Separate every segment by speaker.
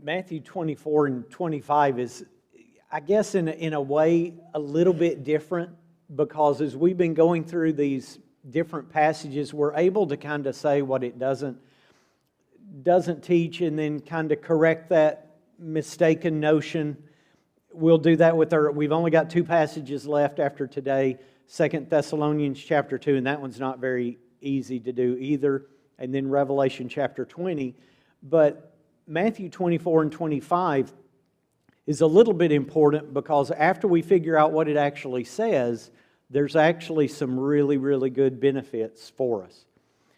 Speaker 1: Matthew 24 and 25 is, I guess, in a way, a little bit different, because as we've been going through these different passages, we're able to kind of say what it doesn't teach, and then kind of correct that mistaken notion. We'll do that with we've only got two passages left after today, 2 Thessalonians chapter 2, and that one's not very easy to do either, and then Revelation chapter 20. But Matthew 24 and 25 is a little bit important, because after we figure out what it actually says, there's actually some really, really good benefits for us.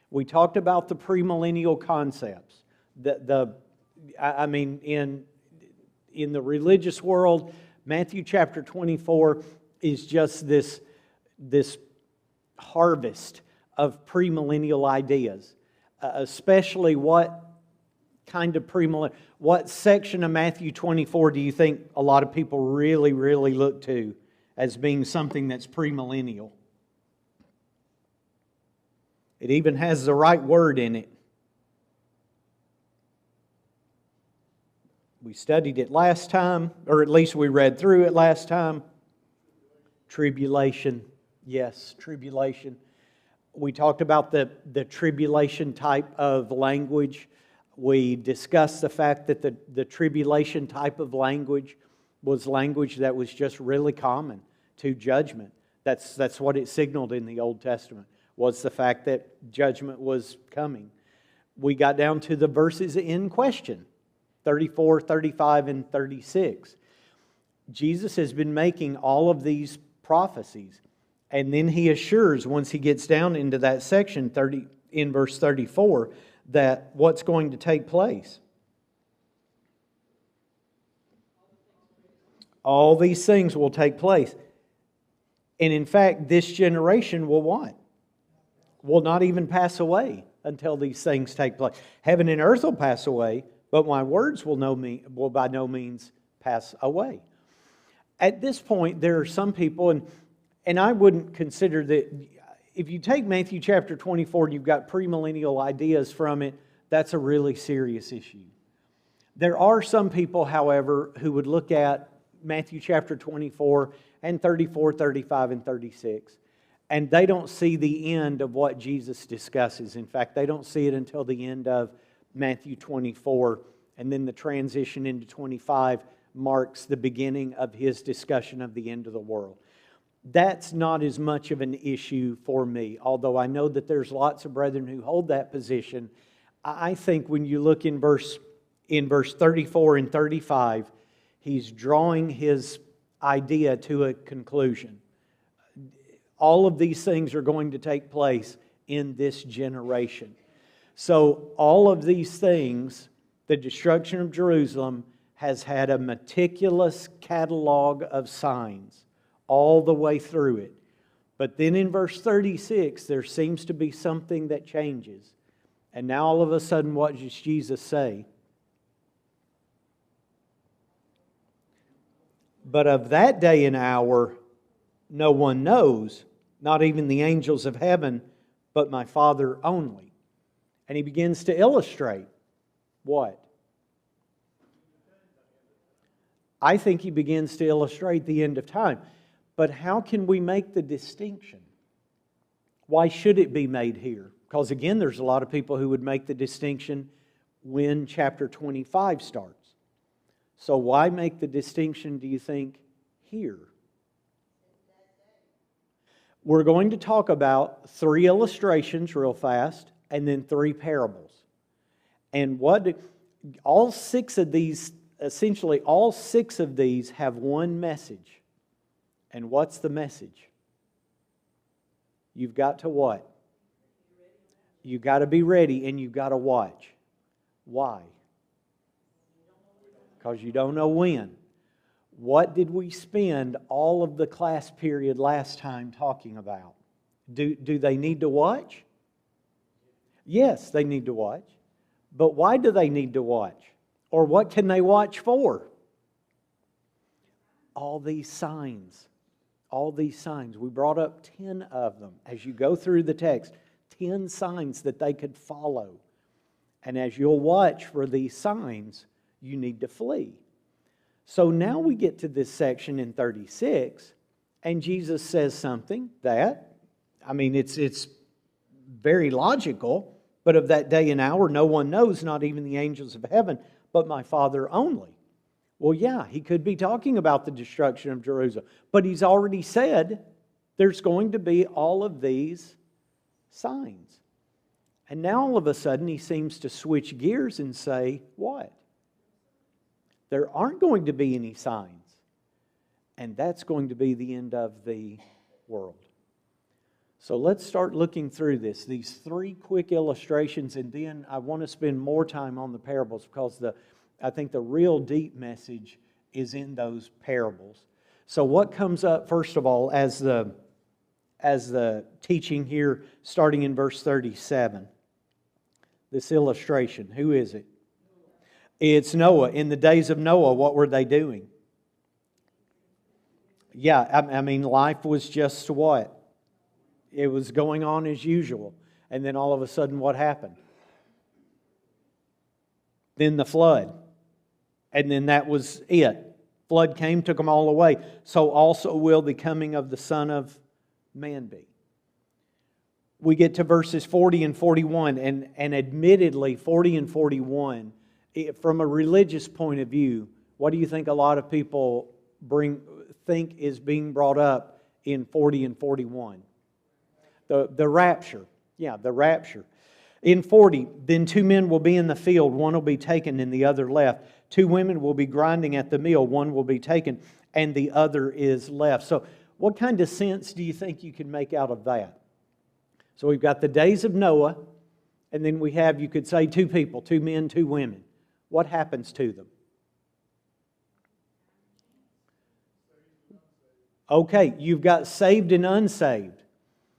Speaker 1: We talked about the premillennial concepts. In the religious world, Matthew chapter 24 is just this harvest of premillennial ideas, especially what section of Matthew 24 do you think a lot of people really, really look to as being something that's premillennial? It even has the right word in it. We studied it last time, or at least we read through it last time. Tribulation. Yes, tribulation. We talked about the tribulation type of language. We discussed the fact that the tribulation type of language was language that was just really common to judgment. That's what it signaled in the Old Testament, was the fact that judgment was coming. We got down to the verses in question, 34, 35, and 36. Jesus has been making all of these prophecies, and then He assures, once He gets down into that section, in verse 34, that what's going to take place. All these things will take place. And in fact, this generation will what? Will not even pass away until these things take place. Heaven and earth will pass away, but my words will by no means pass away. At this point, there are some people, and I wouldn't consider that, if you take Matthew chapter 24 and you've got premillennial ideas from it, that's a really serious issue. There are some people, however, who would look at Matthew chapter 24 and 34, 35, and 36, and they don't see the end of what Jesus discusses. In fact, they don't see it until the end of Matthew 24, and then the transition into 25 marks the beginning of His discussion of the end of the world. That's not as much of an issue for me, although I know that there's lots of brethren who hold that position. I think when you look in verse 34 and 35, He's drawing His idea to a conclusion. All of these things are going to take place in this generation. So all of these things, the destruction of Jerusalem has had a meticulous catalog of signs all the way through it. But then in verse 36, there seems to be something that changes. And now all of a sudden, what does Jesus say? But of that day and hour, no one knows, not even the angels of heaven, but my Father only. And He begins to illustrate what? I think He begins to illustrate the end of time. But how can we make the distinction? Why should it be made here? Because again, there's a lot of people who would make the distinction when chapter 25 starts. So why make the distinction, do you think, here? We're going to talk about 3 illustrations real fast, and then 3 parables. And all 6 of these, essentially all 6 of these have one message. And what's the message? You've got to what? You've got to be ready, and you've got to watch. Why? Because you don't know when. What did we spend all of the class period last time talking about? Do they need to watch? Yes, they need to watch. But why do they need to watch? Or what can they watch for? All these signs. All these signs. We brought up 10 of them. As you go through the text, 10 signs that they could follow. And as you'll watch for these signs, you need to flee. So now we get to this section in 36, and Jesus says something that, it's very logical, but of that day and hour no one knows, not even the angels of heaven, but my Father only. Well, yeah, he could be talking about the destruction of Jerusalem, but he's already said there's going to be all of these signs. And now all of a sudden he seems to switch gears and say, what? There aren't going to be any signs. And that's going to be the end of the world. So let's start looking through this. These three quick illustrations, and then I want to spend more time on the parables because I think the real deep message is in those parables. So what comes up, first of all, as the teaching here, starting in verse 37? This illustration, who is it? It's Noah. In the days of Noah, what were they doing? Yeah, life was just what? It was going on as usual. And then all of a sudden, what happened? Then the flood. And then that was it. Flood came, took them all away. So also will the coming of the Son of Man be. We get to verses 40 and 41, and admittedly, 40 and 41, from a religious point of view, what do you think a lot of people think is being brought up in 40 and 41? The rapture. Yeah, the rapture. In 40, then two men will be in the field, one will be taken and the other left. Two women will be grinding at the mill, one will be taken and the other is left. So what kind of sense do you think you can make out of that? So we've got the days of Noah, and then we have, you could say, two people, two men, two women. What happens to them? Okay, you've got saved and unsaved.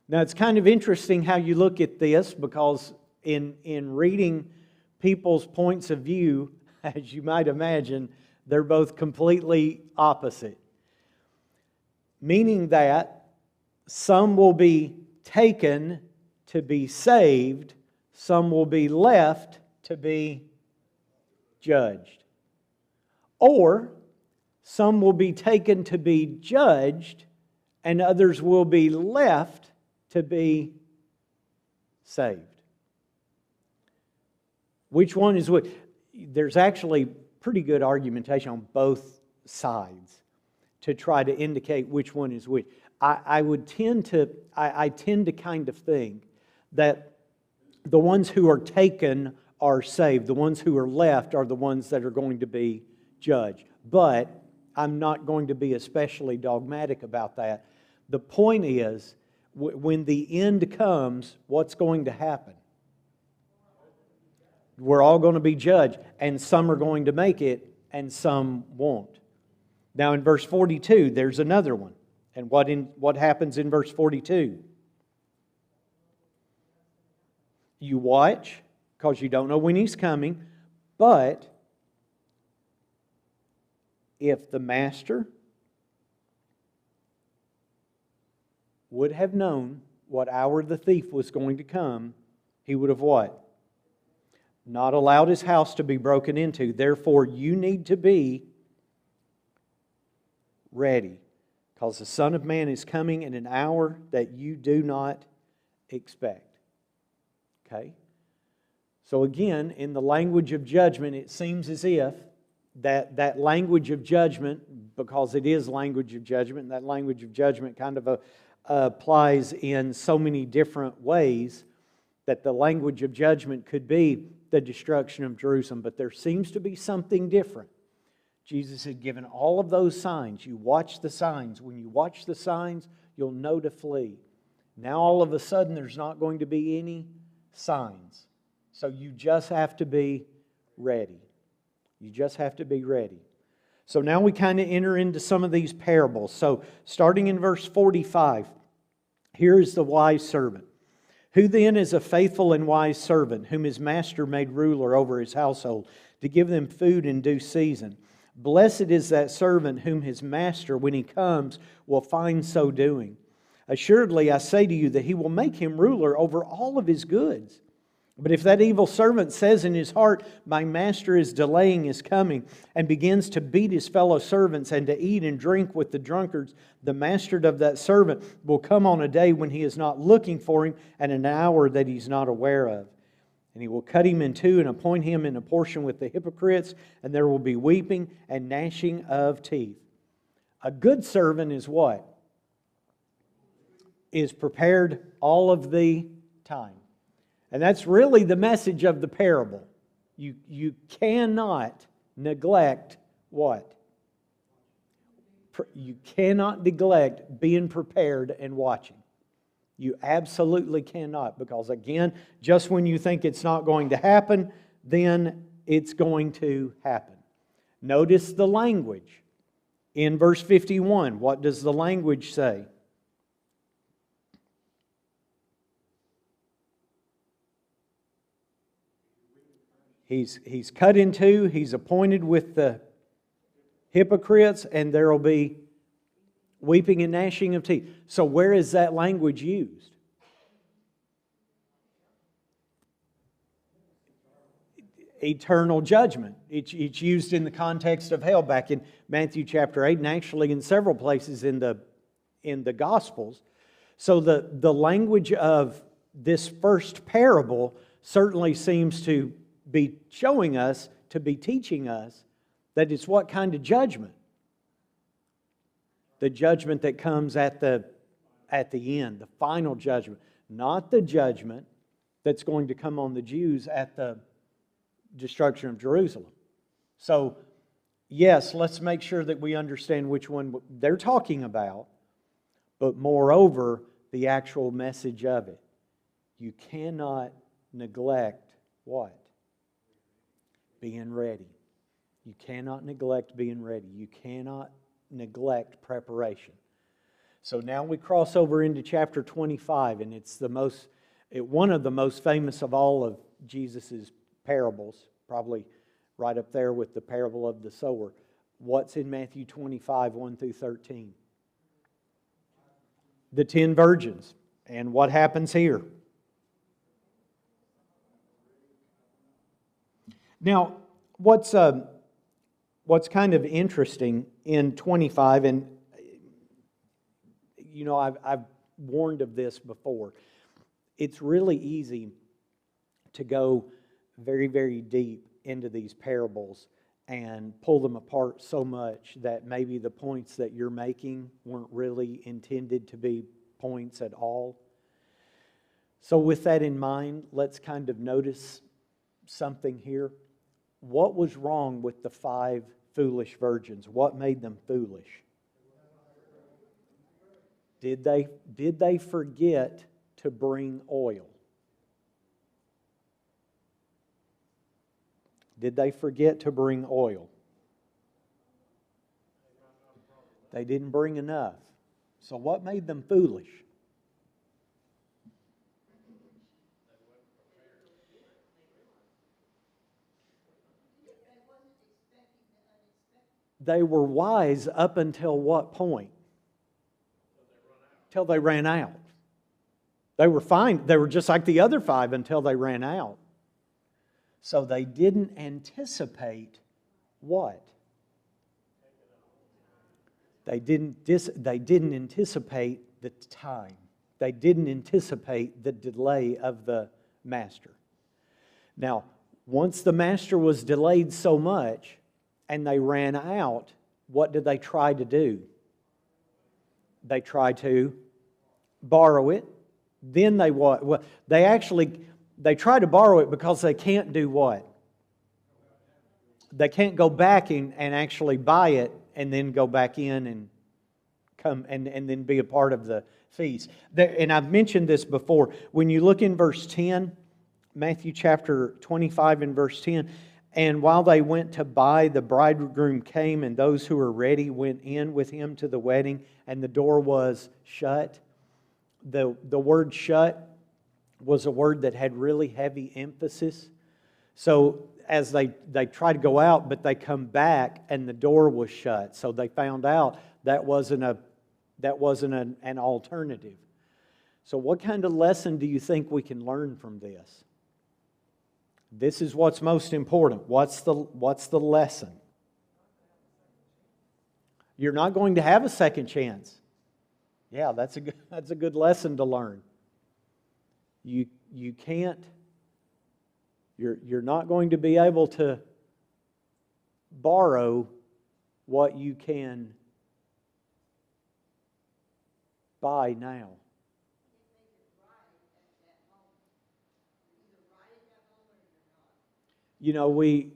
Speaker 1: Now it's kind of interesting how you look at this, because in reading people's points of view, as you might imagine, they're both completely opposite. Meaning that some will be taken to be saved, some will be left to be judged. Or some will be taken to be judged, and others will be left to be saved. Which one is which? There's actually pretty good argumentation on both sides to try to indicate which one is which. I tend to kind of think that the ones who are taken are saved. The ones who are left are the ones that are going to be judged. But I'm not going to be especially dogmatic about that. The point is, when the end comes, what's going to happen? We're all going to be judged, and some are going to make it, and some won't. Now in verse 42, there's another one. And what happens in verse 42? You watch, because you don't know when He's coming, but if the master would have known what hour the thief was going to come, he would have what? Not allowed his house to be broken into. Therefore, you need to be ready, because the Son of Man is coming in an hour that you do not expect. Okay? So again, in the language of judgment, it seems as if that language of judgment, because it is language of judgment, that language of judgment kind of applies in so many different ways, that the language of judgment could be the destruction of Jerusalem. But there seems to be something different. Jesus had given all of those signs. You watch the signs. When you watch the signs, you'll know to flee. Now all of a sudden there's not going to be any signs. So you just have to be ready. You just have to be ready. So now we kind of enter into some of these parables. So starting in verse 45, here is the wise servant. Who then is a faithful and wise servant, whom his master made ruler over his household, to give them food in due season? Blessed is that servant whom his master, when he comes, will find so doing. Assuredly, I say to you that he will make him ruler over all of his goods. But if that evil servant says in his heart, my master is delaying his coming, and begins to beat his fellow servants and to eat and drink with the drunkards, the master of that servant will come on a day when he is not looking for him, and an hour that he's not aware of. And he will cut him in two and appoint him in a portion with the hypocrites, and there will be weeping and gnashing of teeth. A good servant is what? Is prepared all of the time. And that's really the message of the parable. You cannot neglect what? You cannot neglect being prepared and watching. You absolutely cannot, because again, just when you think it's not going to happen, then it's going to happen. Notice the language. In verse 51, what does the language say? He's cut in two, he's appointed with the hypocrites, and there will be weeping and gnashing of teeth. So where is that language used? Eternal judgment. It's used in the context of hell back in Matthew chapter 8, and actually in several places in the Gospels. So the language of this first parable certainly seems to be showing us, to be teaching us, that it's what kind of judgment? The judgment that comes at the end, the final judgment. Not the judgment that's going to come on the Jews at the destruction of Jerusalem. So, yes, let's make sure that we understand which one they're talking about, but moreover, the actual message of it. You cannot neglect what? Being ready. You cannot neglect being ready. You cannot neglect preparation. So now we cross over into chapter 25, and it's one of the most famous of all of Jesus' parables, probably right up there with the parable of the sower. What's in Matthew 25, 1 through 13? The 10 virgins. And what happens here? Now, what's kind of interesting in 25, and you know, I've warned of this before. It's really easy to go very, very deep into these parables and pull them apart so much that maybe the points that you're making weren't really intended to be points at all. So with that in mind, let's kind of notice something here. What was wrong with the 5 foolish virgins? What made them foolish? Did they forget to bring oil? Did they forget to bring oil? They didn't bring enough. So what made them foolish? They were wise up until what point? Till they ran out. They were fine. They were just like the other 5 until they ran out. So they didn't anticipate what? They didn't anticipate the time. They didn't anticipate the delay of the master. Now, once the master was delayed so much and they ran out, what did they try to do? They tried to borrow it. Then they what? Well, they try to borrow it because they can't do what? They can't go back and actually buy it and then go back in and come and then be a part of the feast. And I've mentioned this before. When you look in verse 10, Matthew chapter 25 and verse 10, and while they went to buy, the bridegroom came, and those who were ready went in with him to the wedding, and the door was shut. The word shut was a word that had really heavy emphasis. So as they try to go out, but they come back and the door was shut. So they found out that wasn't an alternative. So what kind of lesson do you think we can learn from this? This is what's most important. What's the lesson? You're not going to have a second chance. Yeah, that's a good lesson to learn. You can't. You're not going to be able to borrow what you can buy now. You know, we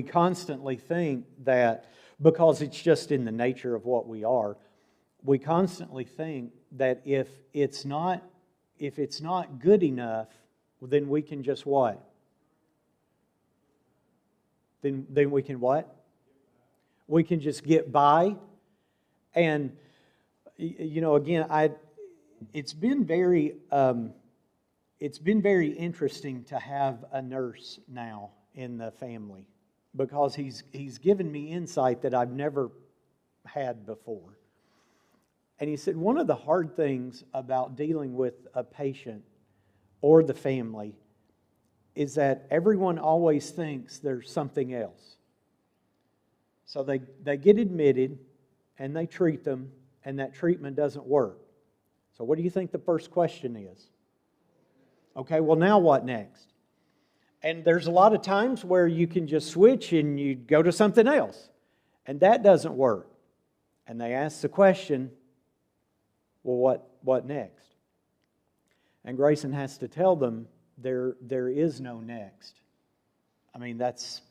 Speaker 1: constantly think that because it's just in the nature of what we are, we constantly think that if it's not good enough, then we can just what? Then we can what? We can just get by. And you know, again, it's been very interesting to have a nurse now in the family, because he's given me insight that I've never had before. And he said one of the hard things about dealing with a patient or the family is that everyone always thinks there's something else. So they get admitted and they treat them, and that treatment doesn't work. So what do you think the first question is? Okay, well, now what next? And there's a lot of times where you can just switch and you go to something else, and that doesn't work. And they ask the question, well, what next? And Grayson has to tell them there is no next. I mean, that's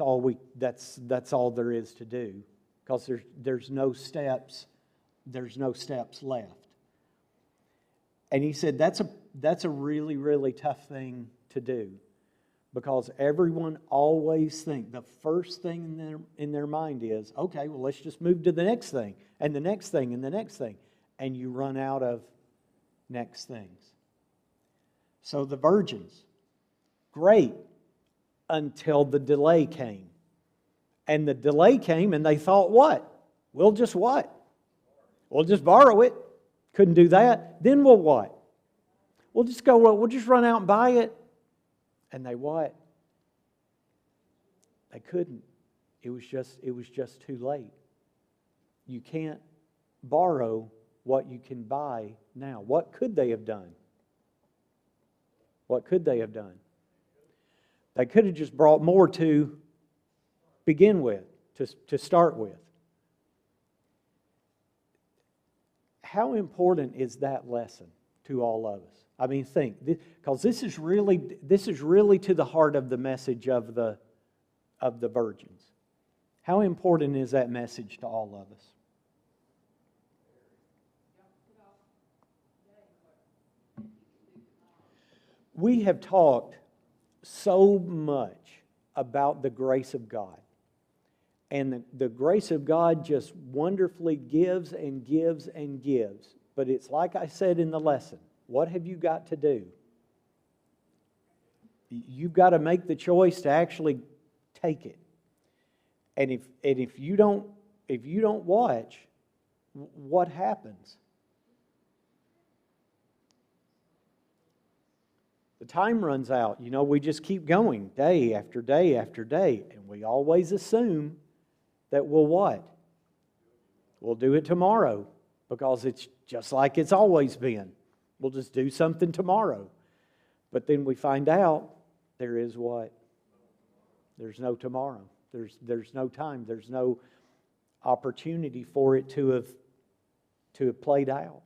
Speaker 1: all there is to do, because there's no steps left. And he said that's a really, really tough thing to do, because everyone always thinks the first thing in their mind is, okay, well, let's just move to the next thing, and the next thing, and the next thing. And you run out of next things. So the virgins, great, until the delay came. And the delay came, and they thought, what? We'll just what? We'll just borrow it. Couldn't do that. Then we'll what? We'll just run out and buy it. And they what? They couldn't. It was just too late. You can't borrow what you can buy now. What could they have done? What could they have done? They could have just brought more to begin with, to start with. How important is that lesson to all of us? I mean, think, because this is really to the heart of the message of the virgins. How important is that message to all of us? We have talked so much about the grace of God. And the grace of God just wonderfully gives and gives and gives. But it's like I said in the lesson, what have you got to do? You've got to make the choice to actually take it. And if you don't watch, what happens? The time runs out. You know, we just keep going day after day after day. And we always assume that we'll what? We'll do it tomorrow, because it's just like it's always been. We'll just do something tomorrow. But then we find out there is what? There's no tomorrow. There's no time. There's no opportunity for it to have played out.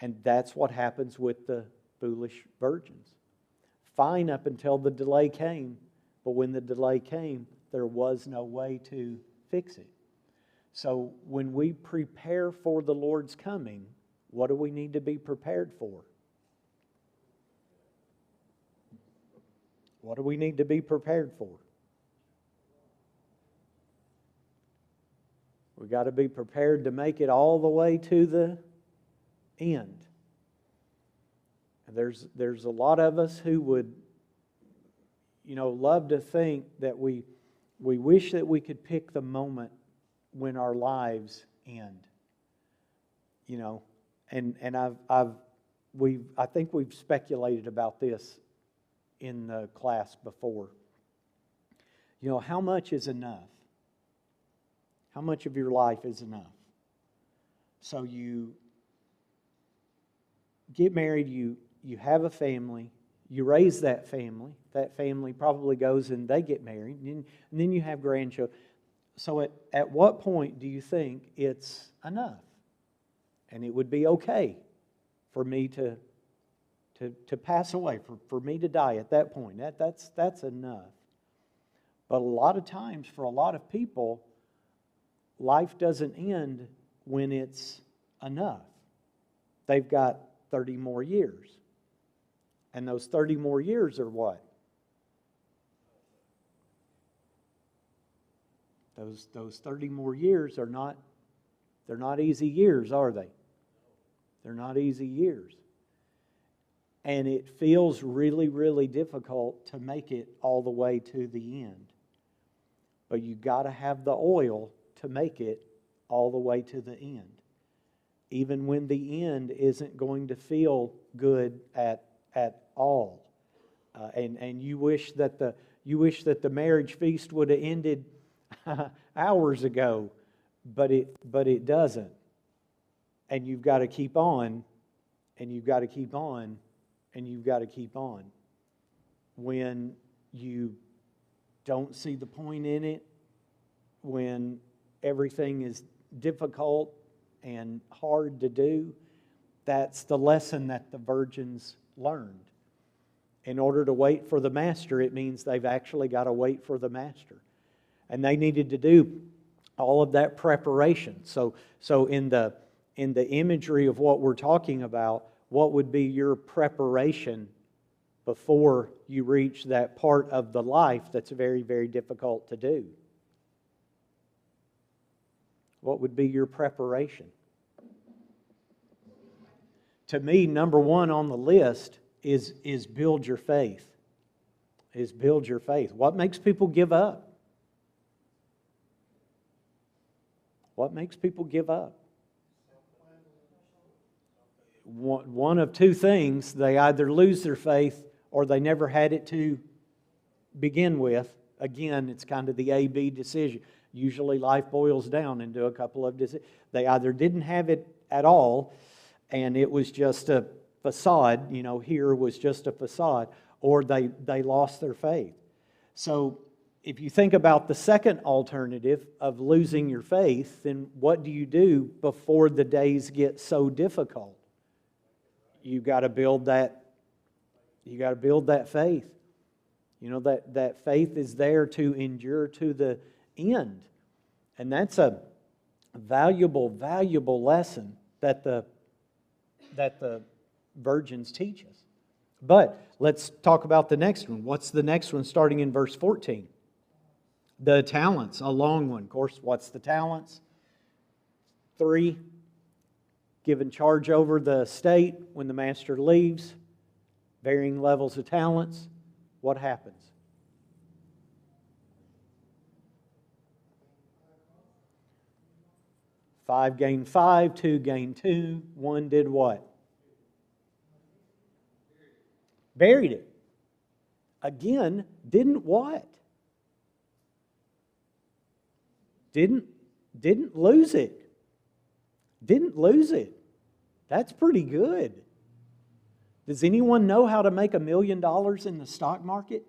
Speaker 1: And that's what happens with the foolish virgins. Fine up until the delay came, but when the delay came, there was no way to fix it. So when we prepare for the Lord's coming, what do we need to be prepared for? What do we need to be prepared for? We've got to be prepared to make it all the way to the end. And there's a lot of us who would, love to think that we wish that we could pick the moment when our lives end. And I've I think we've speculated about this in the class before. You know, how much is enough? How much of your life is enough? So you get married, you have a family, you raise that family probably goes and they get married, and then you have grandchildren. So at what point do you think it's enough? And it would be okay for me to pass away, for me to die at that point. That's enough. But a lot of times, for a lot of people, life doesn't end when it's enough. They've got 30 more years. And those 30 more years are what? Those 30 more years are not, they're not easy years, are they? They're not easy years. And it feels really, really difficult to make it all the way to the end. But you got to have the oil to make it all the way to the end. Even when the end isn't going to feel good at all. And you wish that the marriage feast would have ended hours ago, but it doesn't. And you've got to keep on, and you've got to keep on, and you've got to keep on. When you don't see the point in it, when everything is difficult and hard to do, that's the lesson that the virgins learned. In order to wait for the master, it means they've actually got to wait for the master. And they needed to do all of that preparation. So in the imagery of what we're talking about, what would be your preparation before you reach that part of the life that's very, very difficult to do? What would be your preparation? To me, number one on the list is build your faith. Is build your faith. What makes people give up? What makes people give up? One of two things. They either lose their faith or they never had it to begin with. Again, it's kind of the A-B decision. Usually life boils down into a couple of decisions. They either didn't have it at all, and it was just a facade, here was just a facade, or they lost their faith. So if you think about the second alternative of losing your faith, then what do you do before the days get so difficult? You got to build that. You got to build that faith. That faith is there to endure to the end. And that's a valuable, valuable lesson that the virgins teach us. But let's talk about the next one. What's the next one starting in verse 14? The talents, a long one. Of course, what's the talents? 3, given charge over the estate when the master leaves. Varying levels of talents. What happens? Five gained 5, 2 gained 2. 1 did what? Buried it. Again, didn't what? Didn't lose it. Didn't lose it. That's pretty good. Does anyone know how to make $1 million in the stock market?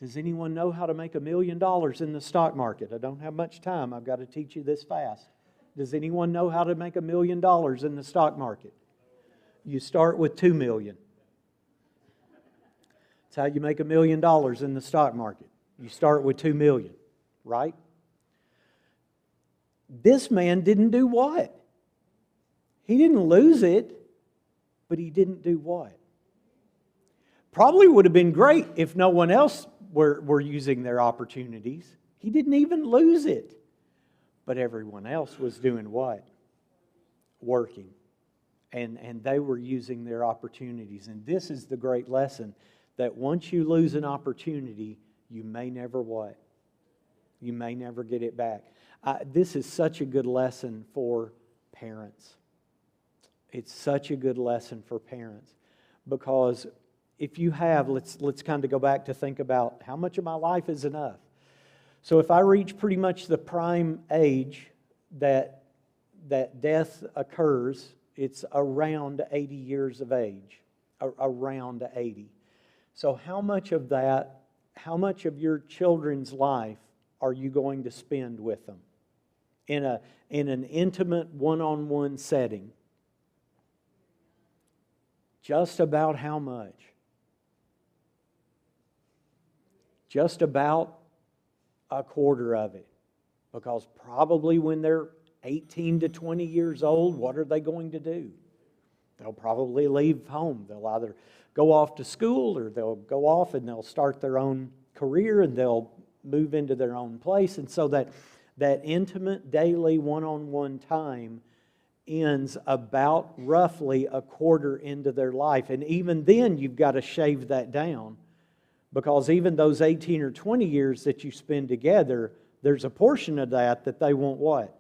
Speaker 1: Does anyone know how to make $1 million in the stock market? I don't have much time. I've got to teach you this fast. Does anyone know how to make $1 million in the stock market? You start with $2 million. That's how you make $1 million in the stock market. You start with $2 million, right? This man didn't do what? He didn't lose it, but he didn't do what? Probably would have been great if no one else were using their opportunities. He didn't even lose it. But everyone else was doing what? Working. And they were using their opportunities. And this is the great lesson, that once you lose an opportunity, you may never what? You may never get it back. This is such a good lesson for Parents. It's such a good lesson for parents, because if you have, let's kind of go back to think about how much of my life is enough. So if I reach pretty much the prime age that death occurs, it's around 80 years of age, around 80. So how much of your children's life are you going to spend with them in an intimate one-on-one setting? Just about how much? Just about a quarter of it. Because probably when they're 18 to 20 years old, what are they going to do? They'll probably leave home. They'll either go off to school, or they'll go off and they'll start their own career, and they'll move into their own place. And so that intimate daily one-on-one time ends about roughly a quarter into their life. And even then, you've got to shave that down, because even those 18 or 20 years that you spend together, there's a portion of that they won't what?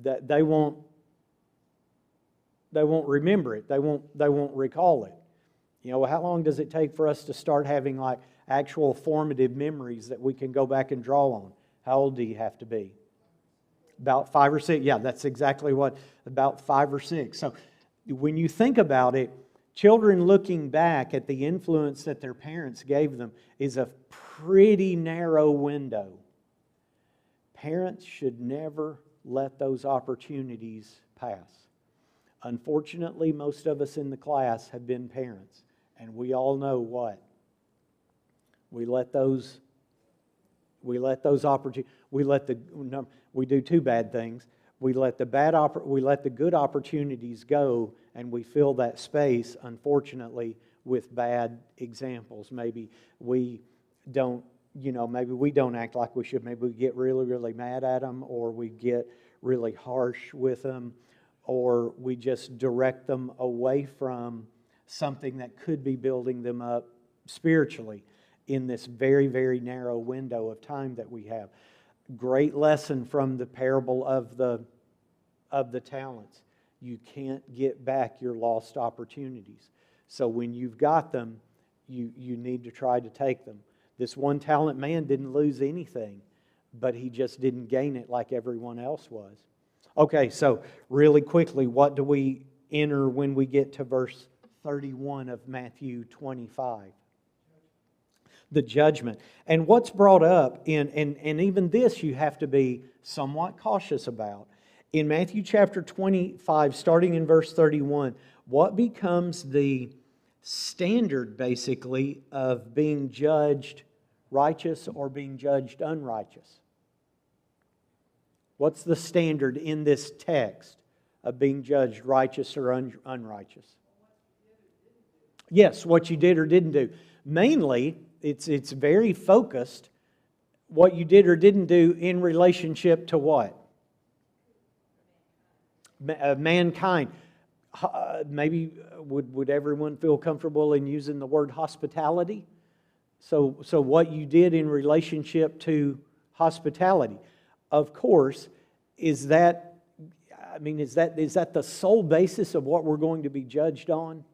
Speaker 1: That they won't remember it. They won't recall it. You know, how long does it take for us to start having like actual formative memories that we can go back and draw on? How old do you have to be? About 5 or 6. Yeah, that's exactly what, about 5 or 6. So when you think about it, children looking back at the influence that their parents gave them is a pretty narrow window. Parents should never let those opportunities pass. Unfortunately, most of us in the class have been parents, and we all know what? We do two bad things. We let the good opportunities go, and we fill that space, unfortunately, with bad examples. Maybe we don't act like we should. Maybe we get really, really mad at them, or we get really harsh with them, or we just direct them away from something that could be building them up spiritually in this very, very narrow window of time that we have. Great lesson from the parable of the talents. You can't get back your lost opportunities. So when you've got them, you need to try to take them. This one talent man didn't lose anything, but he just didn't gain it like everyone else was. Okay, so really quickly, what do we enter when we get to verse 31 of Matthew 25? The judgment. And what's brought up and even this you have to be somewhat cautious about. In Matthew chapter 25, starting in verse 31, what becomes the standard, basically, of being judged righteous or being judged unrighteous? What's the standard in this text of being judged righteous or unrighteous? Yes, what you did or didn't do. Mainly, it's very focused, what you did or didn't do in relationship to what? Mankind. Maybe would everyone feel comfortable in using the word hospitality? So what you did in relationship to hospitality. Of course, is that the sole basis of what we're going to be judged on?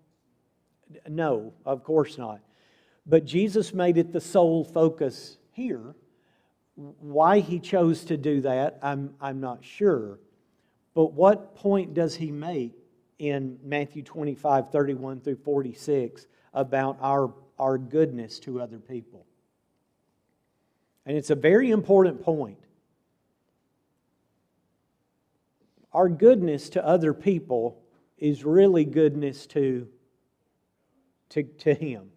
Speaker 1: No, of course not. But Jesus made it the sole focus here. Why He chose to do that, I'm not sure. But what point does He make in Matthew 25, 31 through 46 about our goodness to other people? And it's a very important point. Our goodness to other people is really goodness to Him.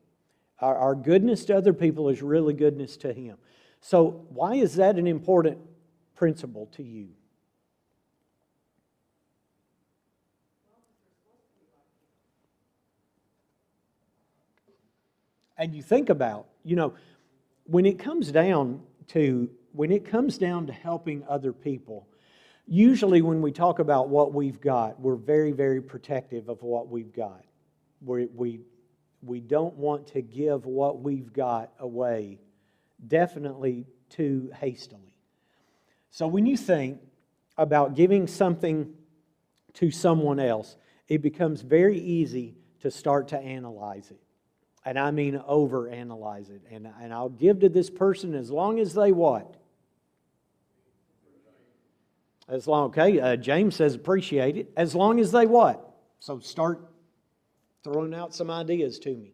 Speaker 1: Our goodness to other people is really goodness to Him. So why is that an important principle to you? And you think about, when it comes down to helping other people, usually when we talk about what we've got, we're very, very protective of what we've got. We don't want to give what we've got away, definitely too hastily. So when you think about giving something to someone else, it becomes very easy to start to analyze it. And I mean overanalyze it. And I'll give to this person as long as they what? As long, okay, James says appreciate it. As long as they what? So start throwing out some ideas to me.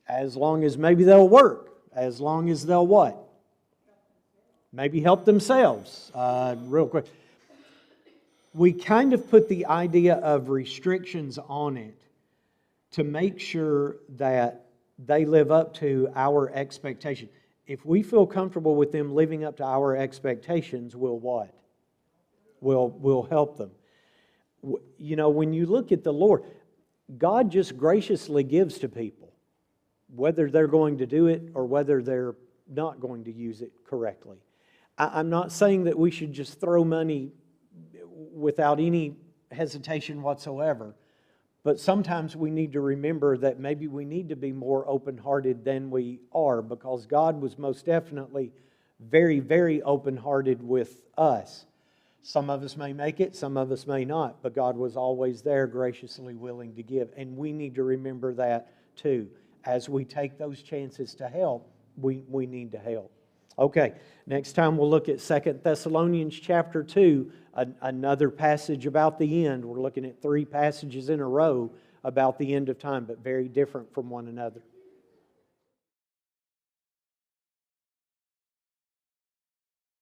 Speaker 1: As long as maybe they'll work. As long as they'll what? Maybe help themselves. Real quick. We kind of put the idea of restrictions on it to make sure that they live up to our expectation. If we feel comfortable with them living up to our expectations, we'll what? We'll help them. You know, when you look at the Lord, God just graciously gives to people, whether they're going to do it or whether they're not going to use it correctly. I'm not saying that we should just throw money without any hesitation whatsoever, but sometimes we need to remember that maybe we need to be more open-hearted than we are, because God was most definitely very, very open-hearted with us. Some of us may make it, some of us may not, but God was always there, graciously willing to give. And we need to remember that too. As we take those chances to help, we need to help. Okay, next time we'll look at 2 Thessalonians chapter 2, another passage about the end. We're looking at 3 passages in a row about the end of time, but very different from one another.